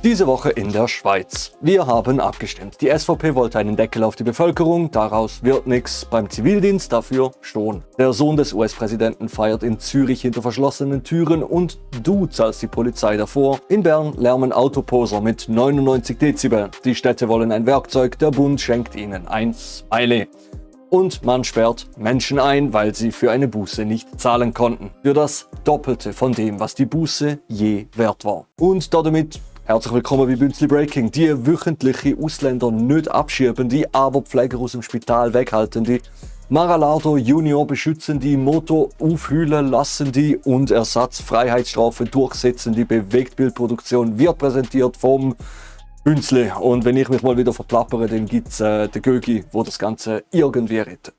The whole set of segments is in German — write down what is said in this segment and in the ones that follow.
Diese Woche in der Schweiz. Wir haben abgestimmt. Die SVP wollte einen Deckel auf die Bevölkerung, daraus wird nichts. Beim Zivildienst dafür schon. Der Sohn des US-Präsidenten feiert in Zürich hinter verschlossenen Türen und du zahlst die Polizei davor. In Bern lärmen Autoposer mit 99 Dezibel. Die Städte wollen ein Werkzeug, der Bund schenkt ihnen ein Smiley. Und man sperrt Menschen ein, weil sie für eine Buße nicht zahlen konnten. Für das Doppelte von dem, was die Buße je wert war. Und damit herzlich willkommen bei Bünzli Breaking, die wöchentliche Ausländer nicht abschiebende, aber Pfleger aus dem Spital weghaltende, Mar-a-Lago Junior beschützende, Motor aufheulen lassende und Ersatzfreiheitsstrafe durchsetzende Bewegtbildproduktion wird präsentiert vom Bünzli. Und wenn ich mich mal wieder verplappere, dann gibt es den Gögi, wo das Ganze irgendwie rettet.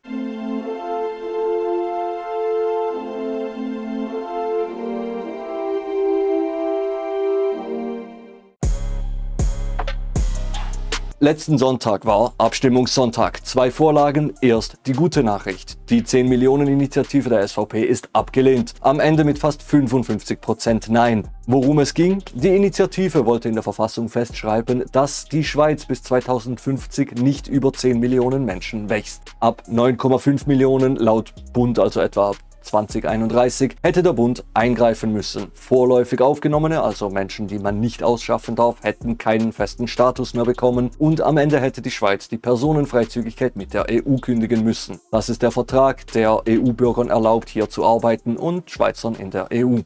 Letzten Sonntag war Abstimmungssonntag. 2 Vorlagen. Erst die gute Nachricht. Die 10-Millionen-Initiative der SVP ist abgelehnt. Am Ende mit fast 55% Nein. Worum es ging? Die Initiative wollte in der Verfassung festschreiben, dass die Schweiz bis 2050 nicht über 10 Millionen Menschen wächst. Ab 9,5 Millionen laut Bund, also etwa 2031, hätte der Bund eingreifen müssen. Vorläufig Aufgenommene, also Menschen, die man nicht ausschaffen darf, hätten keinen festen Status mehr bekommen und am Ende hätte die Schweiz die Personenfreizügigkeit mit der EU kündigen müssen. Das ist der Vertrag, der EU-Bürgern erlaubt, hier zu arbeiten und Schweizern in der EU.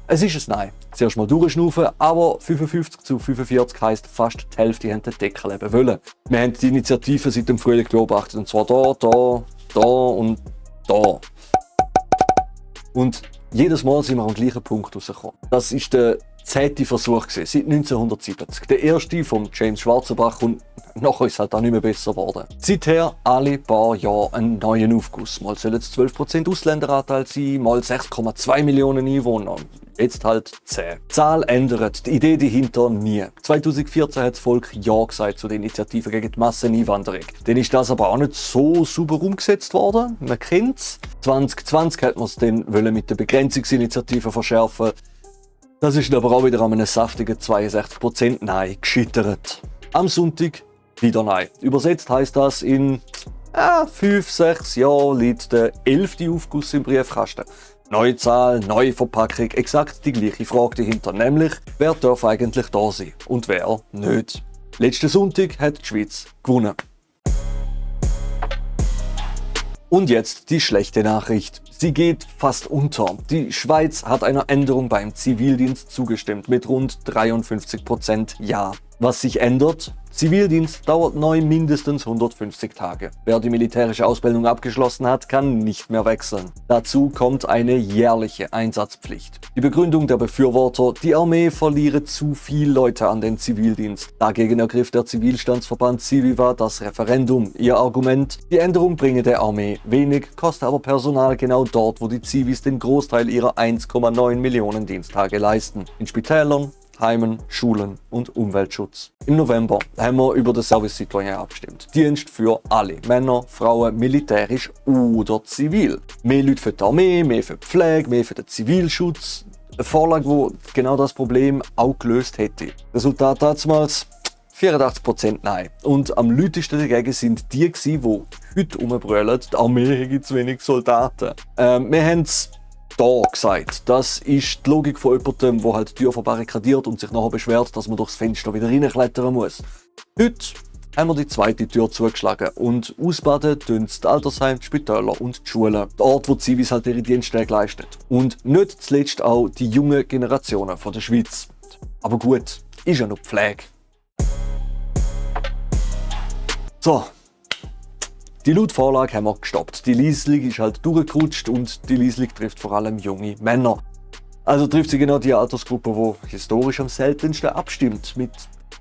Es ist ein Nein. Zuerst mal durchschnaufen, aber 55-45 heisst, fast die Hälfte haben den Deckel eben wollen. Wir haben die Initiative seit dem Frühling beobachtet, und zwar da und da. Und jedes Mal sind wir am gleichen Punkt rausgekommen. Das war der 10. Versuch seit 1970. Der erste von James Schwarzenbach und nachher ist es halt auch nicht mehr besser geworden. Seither alle paar Jahre einen neuen Aufguss. Mal sollen es 12% Ausländeranteil sein, mal 6,2 Millionen Einwohner. Jetzt halt 10. Die Zahl ändert, die Idee dahinter nie. 2014 hat das Volk Ja gesagt zu der Initiative gegen die Masseneinwanderung. Dann ist das aber auch nicht so sauber umgesetzt worden. Man kennt es. 2020 hat man es dann mit der Begrenzungsinitiative verschärfen. Das ist aber auch wieder an einem saftigen 62% Nein gescheitert. Am Sonntag wieder Nein. Übersetzt heisst das, in 5-6 Jahren liegt der 11. Aufguss im Briefkasten. Neue Zahl, neue Verpackung, exakt die gleiche Frage dahinter, nämlich wer darf eigentlich da sein und wer nicht. Letzten Sonntag hat die Schweiz gewonnen. Und jetzt die schlechte Nachricht. Sie geht fast unter. Die Schweiz hat einer Änderung beim Zivildienst zugestimmt mit rund 53% Ja. Was sich ändert? Zivildienst dauert neu mindestens 150 Tage. Wer die militärische Ausbildung abgeschlossen hat, kann nicht mehr wechseln. Dazu kommt eine jährliche Einsatzpflicht. Die Begründung der Befürworter: die Armee verliere zu viele Leute an den Zivildienst. Dagegen ergriff der Zivilstandsverband Civiva das Referendum. Ihr Argument: die Änderung bringe der Armee wenig, koste aber Personal genau dort, wo die Zivis den Großteil ihrer 1,9 Millionen Diensttage leisten. In Spitälern, Heimen, Schulen und Umweltschutz. Im November haben wir über den Service Citoyen abgestimmt. Dienst für alle, Männer, Frauen, militärisch oder zivil. Mehr Leute für die Armee, mehr für die Pflege, mehr für den Zivilschutz. Eine Vorlage, die genau das Problem auch gelöst hätte. Resultat damals: 84% Nein. Und am lautesten dagegen sind die, die heute rumbrüllen, die Armee hätte zu wenig Soldaten. Wir haben es da gesagt. Das ist die Logik von jemandem, der halt die Tür verbarrikadiert und sich nachher beschwert, dass man durchs Fenster wieder reinklettern muss. Heute haben wir die zweite Tür zugeschlagen und ausbaden tun die Altersheime, die Spitäler und die Schulen. Der Ort, wo die Zivis halt ihre Dienste leistet. Und nicht zuletzt auch die jungen Generationen von der Schweiz. Aber gut, ist ja noch Pflege. So. Die Lautvorlage haben wir gestoppt. Die Liesling ist halt durchgerutscht und die Liesling trifft vor allem junge Männer. Also trifft sie genau die Altersgruppe, die historisch am seltensten abstimmt, mit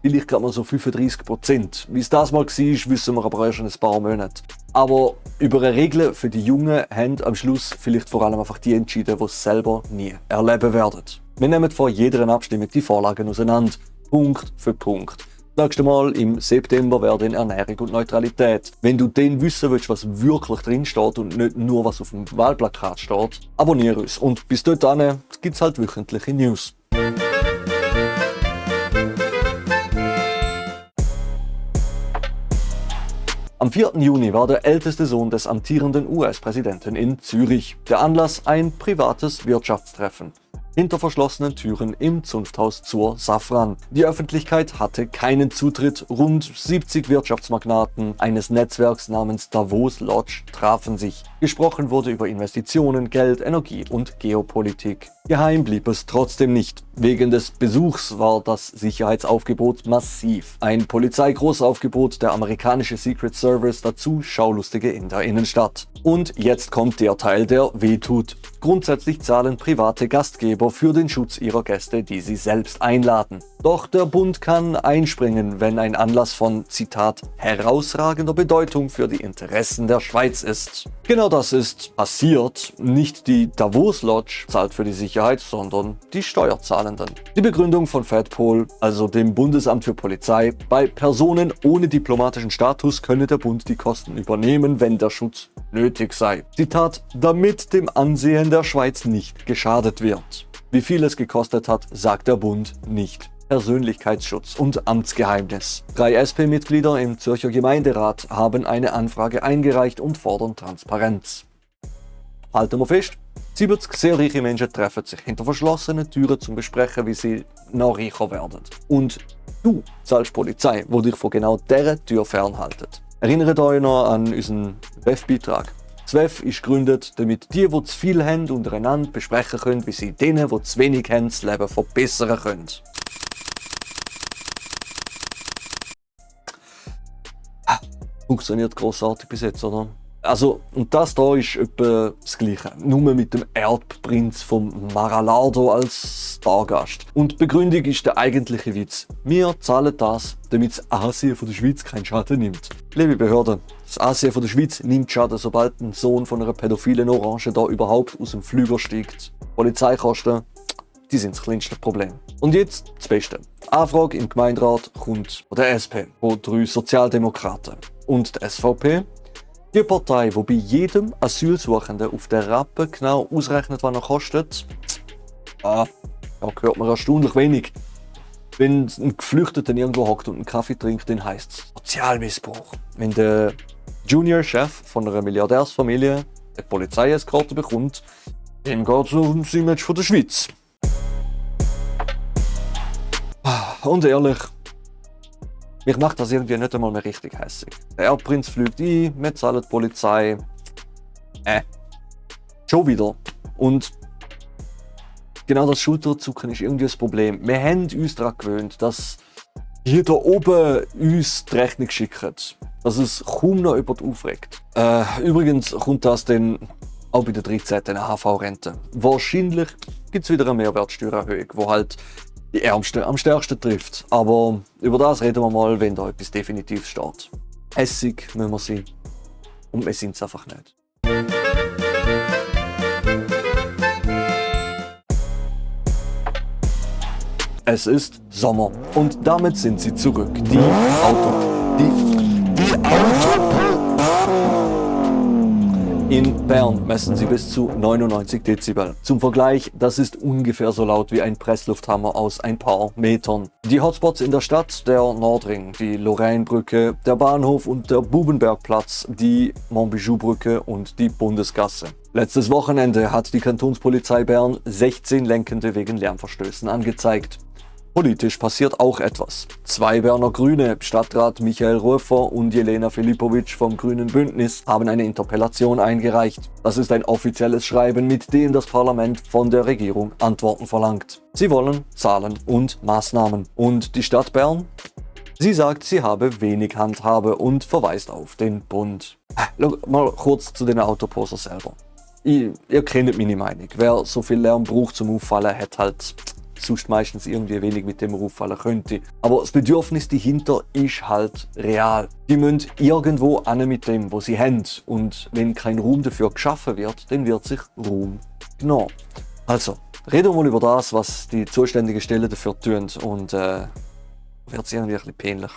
vielleicht gerade mal so 35%. Wie es das mal war, wissen wir aber erst in ein paar Monaten. Aber über eine Regel für die Jungen haben am Schluss vielleicht vor allem einfach die entschieden, die es selber nie erleben werden. Wir nehmen vor jeder Abstimmung die Vorlagen auseinander, Punkt für Punkt. Das nächste Mal im September wäre dann Ernährung und Neutralität. Wenn du dann wissen willst, was wirklich drin steht und nicht nur was auf dem Wahlplakat steht, abonniere uns. Und bis dahin gibt es halt wöchentliche News. Am 4. Juni war der älteste Sohn des amtierenden US-Präsidenten in Zürich. Der Anlass ein privates Wirtschaftstreffen hinter verschlossenen Türen im Zunfthaus zur Safran. Die Öffentlichkeit hatte keinen Zutritt. Rund 70 Wirtschaftsmagnaten eines Netzwerks namens Davos Lodge trafen sich. Gesprochen wurde über Investitionen, Geld, Energie und Geopolitik. Geheim blieb es trotzdem nicht. Wegen des Besuchs war das Sicherheitsaufgebot massiv. Ein Polizeigroßaufgebot, der amerikanische Secret Service, dazu Schaulustige in der Innenstadt. Und jetzt kommt der Teil, der wehtut. Grundsätzlich zahlen private Gastgeber für den Schutz ihrer Gäste, die sie selbst einladen. Doch der Bund kann einspringen, wenn ein Anlass von, Zitat, herausragender Bedeutung für die Interessen der Schweiz ist. Genau das ist passiert. Nicht die Davos Lodge zahlt für die Sicherheit, sondern die Steuerzahlenden. Die Begründung von FedPol, also dem Bundesamt für Polizei: Bei Personen ohne diplomatischen Status könne der Bund die Kosten übernehmen, wenn der Schutz nötig sei. Zitat, damit dem Ansehen der Schweiz nicht geschadet wird. Wie viel es gekostet hat, sagt der Bund nicht. Persönlichkeitsschutz und Amtsgeheimnis. 3 SP-Mitglieder im Zürcher Gemeinderat haben eine Anfrage eingereicht und fordern Transparenz. Halten wir fest, 70 sehr reiche Menschen treffen sich hinter verschlossenen Türen zum Besprechen, wie sie noch reicher werden. Und du zahlst Polizei, die dich von genau dieser Tür fernhaltet. Erinnert euch noch an unseren WEF-Beitrag. Das WEF ist gegründet, damit die zu viel haben, untereinander besprechen können, wie sie denen, die zu wenig haben, das Leben verbessern können. Funktioniert grossartig bis jetzt, oder? Also, und das da ist etwa das Gleiche. Nur mit dem Erbprinz vom Mar-a-Lago als Stargast. Und die Begründung ist der eigentliche Witz. Wir zahlen das, damit das Ansehen von der Schweiz keinen Schaden nimmt. Liebe Behörden, das Ansehen von der Schweiz nimmt Schaden, sobald ein Sohn von einer pädophilen Orange da überhaupt aus dem Flüger steigt. Polizeikosten, die sind das kleinste Problem. Und jetzt das Beste. Anfrage im Gemeinderat kommt von der SP, von 3 Sozialdemokraten. Und die SVP, die Partei, die bei jedem Asylsuchenden auf der Rappe genau ausrechnet, was er kostet, da hört man erstaunlich wenig. Wenn ein Geflüchteter irgendwo hockt und einen Kaffee trinkt, dann heisst es Sozialmissbrauch. Wenn der Junior-Chef von einer Milliardärsfamilie eine Polizeieskorte bekommt, dann geht es um das Image von der Schweiz. Und ehrlich, mich macht das irgendwie nicht einmal mehr richtig hässig. Der Erbprinz fliegt ein, wir zahlen die Polizei. Schon wieder. Und genau das Schulterzucken ist irgendwie das Problem. Wir haben uns daran gewöhnt, dass hier da oben uns die Rechnung schicken. Dass es kaum noch jemand aufregt. Übrigens kommt das dann auch bei der 13. AHV-Rente. Wahrscheinlich gibt es wieder eine Mehrwertsteuererhöhung, die halt die Ärmsten am stärksten trifft. Aber über das reden wir mal, wenn da etwas definitiv steht. Hässig müssen wir sein. Und wir sind es einfach nicht. Es ist Sommer und damit sind sie zurück. Die In Bern messen sie bis zu 99 Dezibel. Zum Vergleich, das ist ungefähr so laut wie ein Presslufthammer aus ein paar Metern. Die Hotspots in der Stadt, der Nordring, die Lorrainebrücke, der Bahnhof und der Bubenbergplatz, die Montbijou-Brücke und die Bundesgasse. Letztes Wochenende hat die Kantonspolizei Bern 16 Lenkende wegen Lärmverstößen angezeigt. Politisch passiert auch etwas. 2 Berner Grüne, Stadtrat Michael Rueffer und Jelena Filipovic vom Grünen Bündnis, haben eine Interpellation eingereicht. Das ist ein offizielles Schreiben, mit dem das Parlament von der Regierung Antworten verlangt. Sie wollen Zahlen und Maßnahmen. Und die Stadt Bern? Sie sagt, sie habe wenig Handhabe und verweist auf den Bund. Mal kurz zu den Autoposer selber. Ihr kennt meine Meinung. Wer so viel Lärm braucht zum Auffallen, hat halt sonst meistens irgendwie wenig mit dem auffallen könnte. Aber das Bedürfnis dahinter ist halt real. Die müssen irgendwo an mit dem, was sie haben. Und wenn kein Raum dafür geschaffen wird, dann wird sich Raum genommen. Also, reden wir mal über das, was die zuständigen Stellen dafür tun. Und wird es irgendwie ein bisschen peinlich.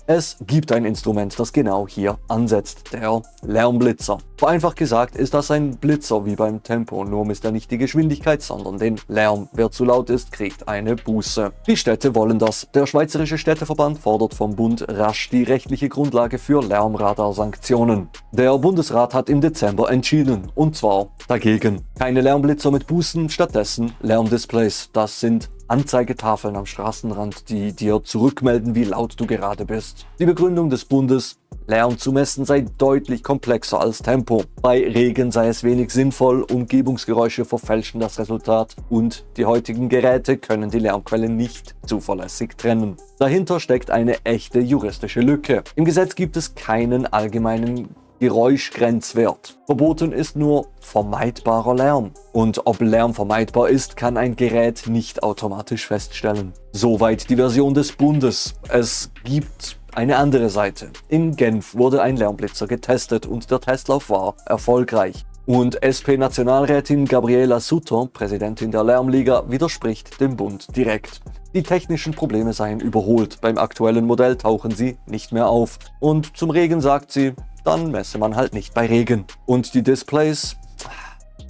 Es gibt ein Instrument, das genau hier ansetzt, der Lärmblitzer. Vereinfacht gesagt ist das ein Blitzer wie beim Tempo, nur misst er nicht die Geschwindigkeit, sondern den Lärm. Wer zu laut ist, kriegt eine Buße. Die Städte wollen das. Der Schweizerische Städteverband fordert vom Bund rasch die rechtliche Grundlage für Lärmradarsanktionen. Der Bundesrat hat im Dezember entschieden, und zwar dagegen. Keine Lärmblitzer mit Bußen, stattdessen Lärmdisplays. Das sind Anzeigetafeln am Straßenrand, die dir zurückmelden, wie laut du gerade bist. Die Begründung des Bundes: Lärm zu messen sei deutlich komplexer als Tempo. Bei Regen sei es wenig sinnvoll, Umgebungsgeräusche verfälschen das Resultat und die heutigen Geräte können die Lärmquelle nicht zuverlässig trennen. Dahinter steckt eine echte juristische Lücke. Im Gesetz gibt es keinen allgemeinen Geräuschgrenzwert. Verboten ist nur vermeidbarer Lärm. Und ob Lärm vermeidbar ist, kann ein Gerät nicht automatisch feststellen. Soweit die Version des Bundes. Es gibt eine andere Seite. In Genf wurde ein Lärmblitzer getestet und der Testlauf war erfolgreich. Und SP-Nationalrätin Gabriela Sutter, Präsidentin der Lärmliga, widerspricht dem Bund direkt. Die technischen Probleme seien überholt. Beim aktuellen Modell tauchen sie nicht mehr auf. Und zum Regen sagt sie: Dann messe man halt nicht bei Regen. Und die Displays?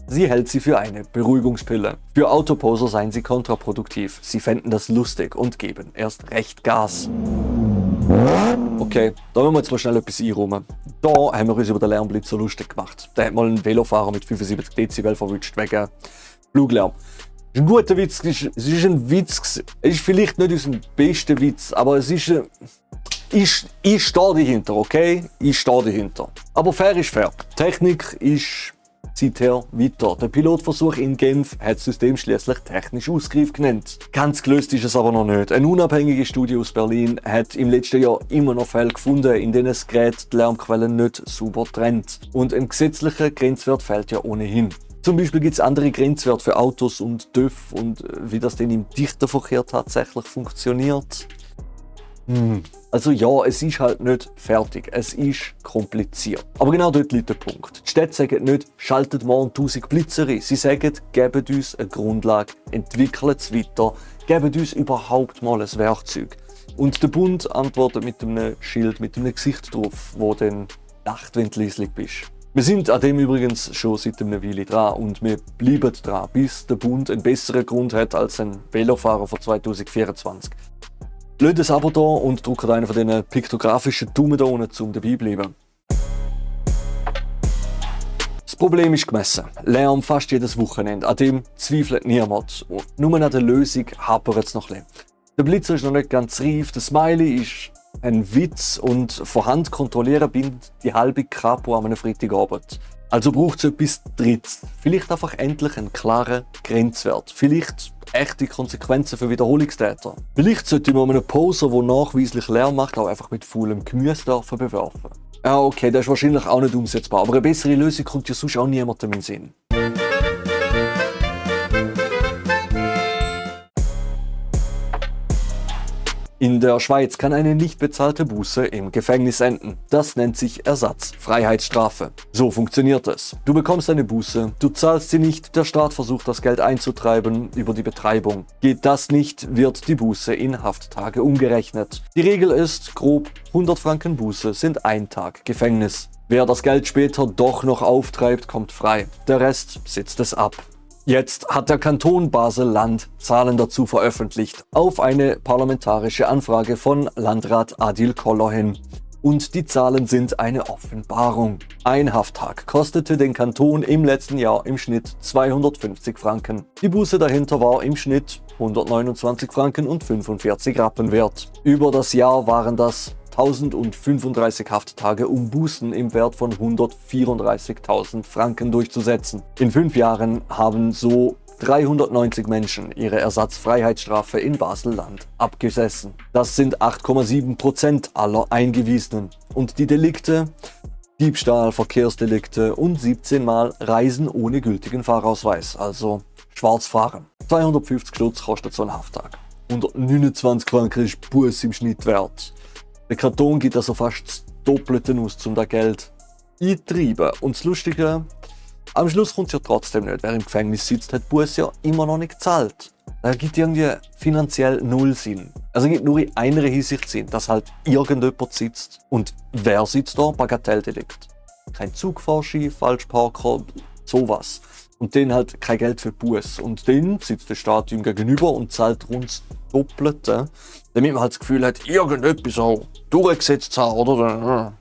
Sie hält sie für eine Beruhigungspille. Für Autoposer seien sie kontraproduktiv. Sie fänden das lustig und geben erst recht Gas. Okay, da wollen wir jetzt mal schnell etwas einräumen. Da haben wir uns über den Lärmblitzer lustig gemacht. Da hat mal ein Velofahrer mit 75 Dezibel verwünscht wegen Fluglärm. Das ist ein guter Witz, es ist ein Witz. Es ist vielleicht nicht unser bester Witz, aber es ist ich stehe dahinter, okay? Ich stehe dahinter. Aber fair ist fair. Technik ist seither weiter. Der Pilotversuch in Genf hat das System schließlich technisch Ausgriff genannt. Ganz gelöst ist es aber noch nicht. Eine unabhängige Studie aus Berlin hat im letzten Jahr immer noch Fälle gefunden, in denen das Gerät die Lärmquellen nicht sauber trennt. Und ein gesetzlicher Grenzwert fehlt ja ohnehin. Zum Beispiel gibt es andere Grenzwerte für Autos und TÜV und wie das denn im dichten Verkehr tatsächlich funktioniert. Also ja, es ist halt nicht fertig, es ist kompliziert. Aber genau dort liegt der Punkt. Die Städte sagen nicht, schaltet morgen 1000 Blitzer ein. Sie sagen, gebt uns eine Grundlage, entwickelt es weiter, gebt uns überhaupt mal ein Werkzeug. Und der Bund antwortet mit einem Schild, mit einem Gesicht drauf, wo dann lacht, wenn du leislich bist. Wir sind an dem übrigens schon seit einer Weile dran und wir bleiben dran, bis der Bund einen besseren Grund hat als ein Velofahrer von 2024. Lasst ein Abo da und drückt einen von diesen piktografischen Daumen da unten, um dabei zu bleiben. Das Problem ist gemessen. Lärm fast jedes Wochenende, an dem zweifelt niemand. Und nur an der Lösung hapert es noch ein bisschen. Der Blitzer ist noch nicht ganz reif, der Smiley ist ein Witz und von Hand kontrollieren bindet die halbe Kapo an einem Freitagabend. Also braucht es etwas Drittes. Vielleicht einfach endlich einen klaren Grenzwert. Vielleicht echte Konsequenzen für Wiederholungstäter. Vielleicht sollte man einen Poser, der nachweislich Lärm macht, auch einfach mit faulem Gemüse bewerfen. Ja, okay, das ist wahrscheinlich auch nicht umsetzbar, aber eine bessere Lösung kommt ja sonst auch niemandem in den Sinn. In der Schweiz kann eine nicht bezahlte Buße im Gefängnis enden. Das nennt sich Ersatzfreiheitsstrafe. So funktioniert es. Du bekommst eine Buße, du zahlst sie nicht, der Staat versucht das Geld einzutreiben über die Betreibung. Geht das nicht, wird die Buße in Hafttage umgerechnet. Die Regel ist, grob 100 Franken Buße sind 1 Tag Gefängnis. Wer das Geld später doch noch auftreibt, kommt frei. Der Rest sitzt es ab. Jetzt hat der Kanton Basel-Land Zahlen dazu veröffentlicht, auf eine parlamentarische Anfrage von Landrat Adil Koller hin. Und die Zahlen sind eine Offenbarung. Ein Hafttag kostete den Kanton im letzten Jahr im Schnitt 250 Franken. Die Buße dahinter war im Schnitt 129 Franken und 45 Rappen wert. Über das Jahr waren das 1035 Hafttage, um Bußen im Wert von 134.000 Franken durchzusetzen. In 5 Jahren haben so 390 Menschen ihre Ersatzfreiheitsstrafe in Basel-Land abgesessen. Das sind 8,7% aller Eingewiesenen. Und die Delikte? Diebstahl, Verkehrsdelikte und 17 Mal Reisen ohne gültigen Fahrausweis, also Schwarzfahren. 250 Stutz kostet so ein Hafttag. 129 Franken ist Buß im Schnitt wert. Der Kanton gibt also fast das Doppelte aus, um das Geld einzutreiben. Und das Lustige, Am Schluss kommt es ja trotzdem nicht. Wer im Gefängnis sitzt, hat Buß ja immer noch nicht gezahlt. Das gibt irgendwie finanziell null Sinn. Also es gibt nur in einer Hinsicht Sinn, dass halt irgendjemand sitzt. Und wer sitzt da? Bagatelldelikt. Kein Zugfahrschiff, Falschparker, sowas. Und denen halt kein Geld für Buß. Und dann sitzt der Staat ihm gegenüber und zahlt rund das Doppelte, damit man halt das Gefühl hat, irgendetwas auch durchgesetzt zu haben, oder?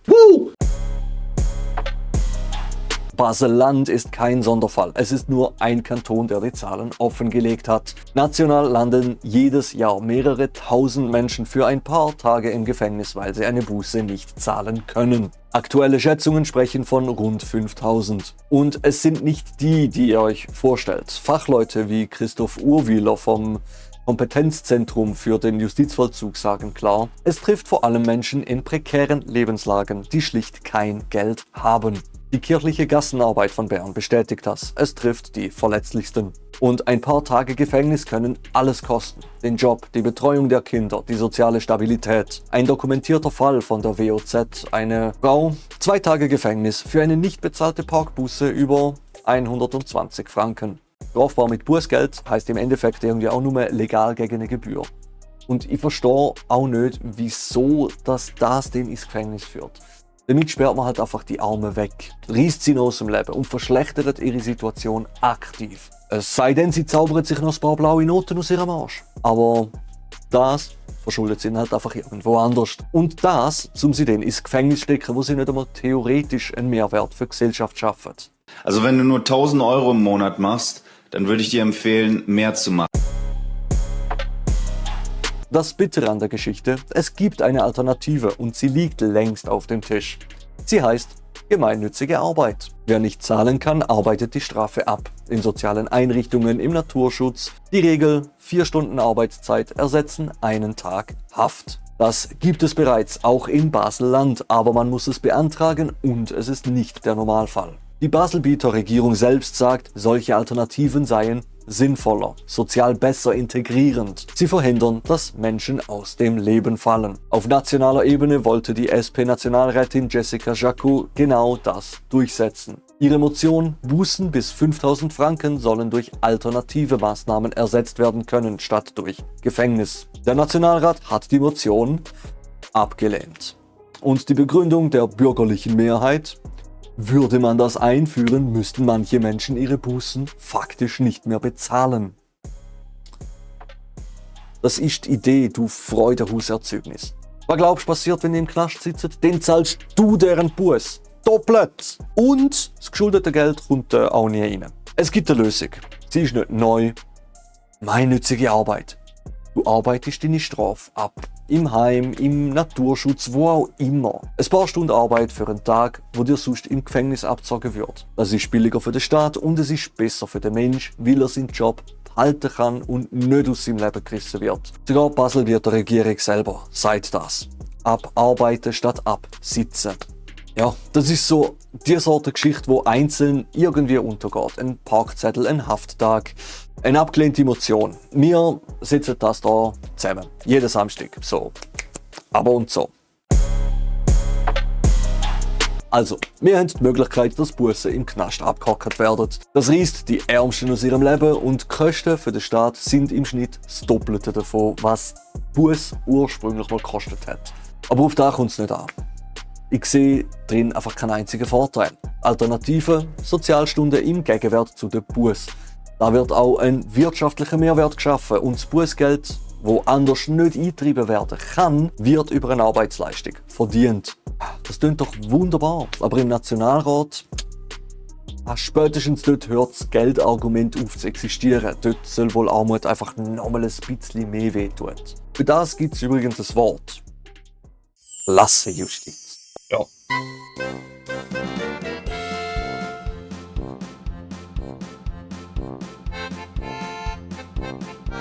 Basel-Land ist kein Sonderfall. Es ist nur ein Kanton, der die Zahlen offengelegt hat. National landen jedes Jahr mehrere tausend Menschen für ein paar Tage im Gefängnis, weil sie eine Buße nicht zahlen können. Aktuelle Schätzungen sprechen von rund 5000. Und es sind nicht die ihr euch vorstellt. Fachleute wie Christoph Urwieler vom Kompetenzzentrum für den Justizvollzug sagen klar, es trifft vor allem Menschen in prekären Lebenslagen, die schlicht kein Geld haben. Die kirchliche Gassenarbeit von Bern bestätigt das. Es trifft die Verletzlichsten. Und ein paar Tage Gefängnis können alles kosten. Den Job, die Betreuung der Kinder, die soziale Stabilität. Ein dokumentierter Fall von der WOZ. Eine Frau, 2 Tage Gefängnis für eine nicht bezahlte Parkbuße über 120 Franken. Strafbar mit Bußgeld heißt im Endeffekt irgendwie auch nur legal gegen eine Gebühr. Und ich verstehe auch nicht, wieso das den ins Gefängnis führt. Damit sperrt man halt einfach die Arme weg, reißt sie aus dem Leben und verschlechtert ihre Situation aktiv. Es sei denn, sie zaubert sich noch ein paar blaue Noten aus ihrem Arsch. Aber das verschuldet sie halt einfach irgendwo anders. Und das, um sie dann ins Gefängnis stecken, wo sie nicht einmal theoretisch einen Mehrwert für die Gesellschaft schaffen. Also wenn du nur 1000 Euro im Monat machst, dann würde ich dir empfehlen, mehr zu machen. Das Bittere an der Geschichte, es gibt eine Alternative und sie liegt längst auf dem Tisch. Sie heißt gemeinnützige Arbeit. Wer nicht zahlen kann, arbeitet die Strafe ab. In sozialen Einrichtungen, im Naturschutz. Die Regel: 4 Stunden Arbeitszeit ersetzen einen Tag Haft. Das gibt es bereits auch in Basel-Land, aber man muss es beantragen und es ist nicht der Normalfall. Die Baselbieter Regierung selbst sagt, solche Alternativen seien sinnvoller, sozial besser integrierend. Sie verhindern, dass Menschen aus dem Leben fallen. Auf nationaler Ebene wollte die SP-Nationalrätin Jessica Jacou genau das durchsetzen. Ihre Motion, Bußen bis 5000 Franken sollen durch alternative Maßnahmen ersetzt werden können, statt durch Gefängnis. Der Nationalrat hat die Motion abgelehnt. Und die Begründung der bürgerlichen Mehrheit: würde man das einführen, müssten manche Menschen ihre Bußen faktisch nicht mehr bezahlen. Das ist die Idee, du Freudehuserzeugnis. Was glaubst du passiert, wenn ihr im Knast sitzt? Den zahlst du deren Buß. Doppelt! Und das geschuldete Geld kommt auch nie rein. Es gibt eine Lösung. Sie ist nicht neu. Gemeinnützige Arbeit. Du arbeitest deine Strafe ab. Im Heim, im Naturschutz, wo auch immer. Ein paar Stunden Arbeit für einen Tag, wo dir sonst im Gefängnis abgezogen wird. Das ist billiger für den Staat und es ist besser für den Mensch, weil er seinen Job halten kann und nicht aus seinem Leben gerissen wird. Sogar Basel wird der Regierung selber sagt das. Abarbeiten statt absitzen. Ja, das ist so die Sorte Geschichte, wo einzeln irgendwie untergeht. Ein Parkzettel, ein Hafttag, eine abgelehnte Motion. Wir sitzen das da zusammen. Jeden Samstag. So. Aber und so. Also, wir haben die Möglichkeit, dass Bussen im Knast abgehackt werden. Das reißt die Ärmsten aus ihrem Leben und die Kosten für den Staat sind im Schnitt das Doppelte davon, was Buß ursprünglich mal gekostet hat. Aber auf das kommt es nicht an. Ich sehe drin einfach keinen einzigen Vorteil. Alternative: Sozialstunden im Gegenwert zu den Buß. Da wird auch ein wirtschaftlicher Mehrwert geschaffen und das Bußgeld, wo anders nicht eingetrieben werden kann, wird über eine Arbeitsleistung verdient. Das klingt doch wunderbar, aber im Nationalrat, spätestens dort hört das Geldargument auf zu existieren. Dort soll wohl Armut einfach nochmal ein bisschen mehr wehtun. Für das gibt es übrigens das Wort: Klassenjustiz. Ja.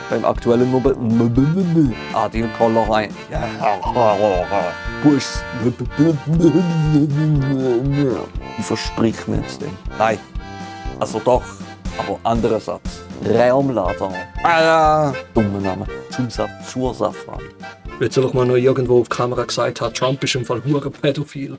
Beim aktuellen Adil Kollerei. Buß. Ich versprich mir jetzt den. Nein. Also doch, aber anderer Satz. Raumlader. Dummer Name. Zusatz zur Safran. Jetzt soll ich mal noch irgendwo auf Kamera gesagt haben, Trump ist im Fall hure pädophil.